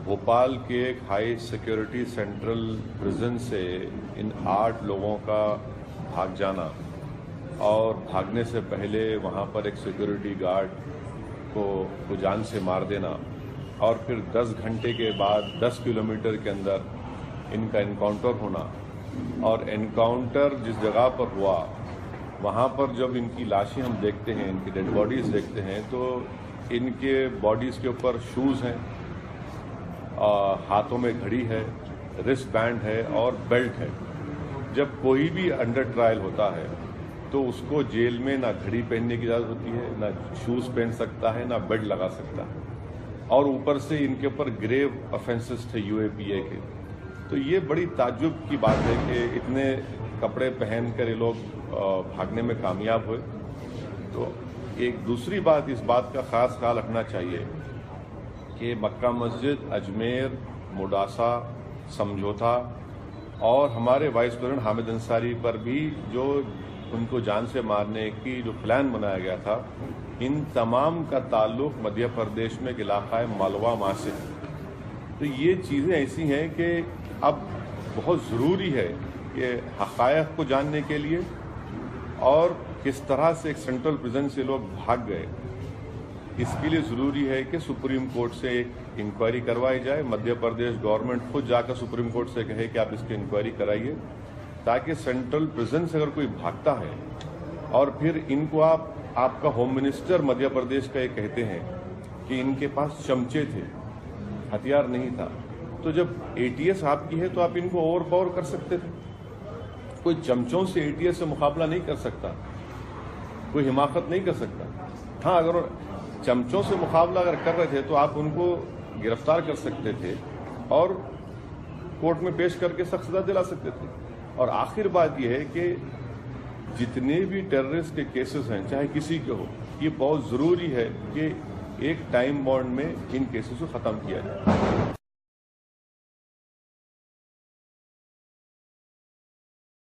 भोपाल के एक high security central prison से इन 8 लोगों का भाग जाना और भागने से पहले वहां पर एक सिक्योरिटी गार्ड को जान से मार देना और फिर 10 घंटे के बाद 10 किलोमीटर के अंदर इनका एनकाउंटर होना और एनकाउंटर जिस जगह पर हुआ वहां पर जब इनकी लाशें हम देखते हैं, इनकी डेड बॉडीज देखते हैं, तो इनके बॉडीज के ऊपर शूज़ हैं, हाथों में घड़ी है, रिस्ट बैंड है और बेल्ट है। जब कोई भी अंडर ट्रायल होता है तो उसको जेल में ना घड़ी पहनने की इजाज़त होती है, ना शूज़ पहन सकता है, ना बेल्ट लगा सकता है और ऊपर से इनके ऊपर ग्रेव ऑफेंसेस थे यूएपीए के। तो ये बड़ी ताज्जुब की बात है कि इतने कपड़े पहनकर ये लोग भागने में कामयाब हुए। तो एक दूसरी बात, इस बात का खास ख्याल रखना चाहिए कि मक्का मस्जिद, अजमेर, मुडासा, समझौता और हमारे वाइस प्रेसिडेंट हामिद अंसारी पर भी जो उनको जान से मारने की जो प्लान बनाया गया था, इन तमाम का ताल्लुक मध्य प्रदेश में इलाका मालवा से। तो ये चीज़ें ऐसी हैं कि अब बहुत ज़रूरी है कि हक़ायक़ को जानने के लिए और किस तरह से एक सेंट्रल प्रिजन से लोग भाग गए, इसके लिए ज़रूरी है कि सुप्रीम कोर्ट से इंक्वायरी करवाई जाए। मध्य प्रदेश गवर्नमेंट खुद जाकर सुप्रीम कोर्ट से कहे कि आप इसकी इंक्वायरी कराइए, ताकि सेंट्रल प्रिजन से अगर कोई भागता है और फिर इनको आपका होम मिनिस्टर मध्य प्रदेश का ये कहते हैं कि इनके पास चमचे थे, हथियार नहीं था, तो जब एटीएस आपकी है तो आप इनको ओवर पावर कर सकते थे। कोई चमचों से एटीएस से मुकाबला नहीं कर सकता, कोई हिमाकत नहीं कर सकता। हाँ, अगर चमचों से मुकाबला अगर कर रहे थे तो आप उनको गिरफ्तार कर सकते थे और कोर्ट में पेश करके सख्त सजा दिला सकते थे। और आखिर बात यह है कि जितने भी टेररिस्ट के केसेस हैं, चाहे किसी के हो, ये बहुत ज़रूरी है कि एक टाइम बाउंड में इन केसेस को ख़त्म किया जाए।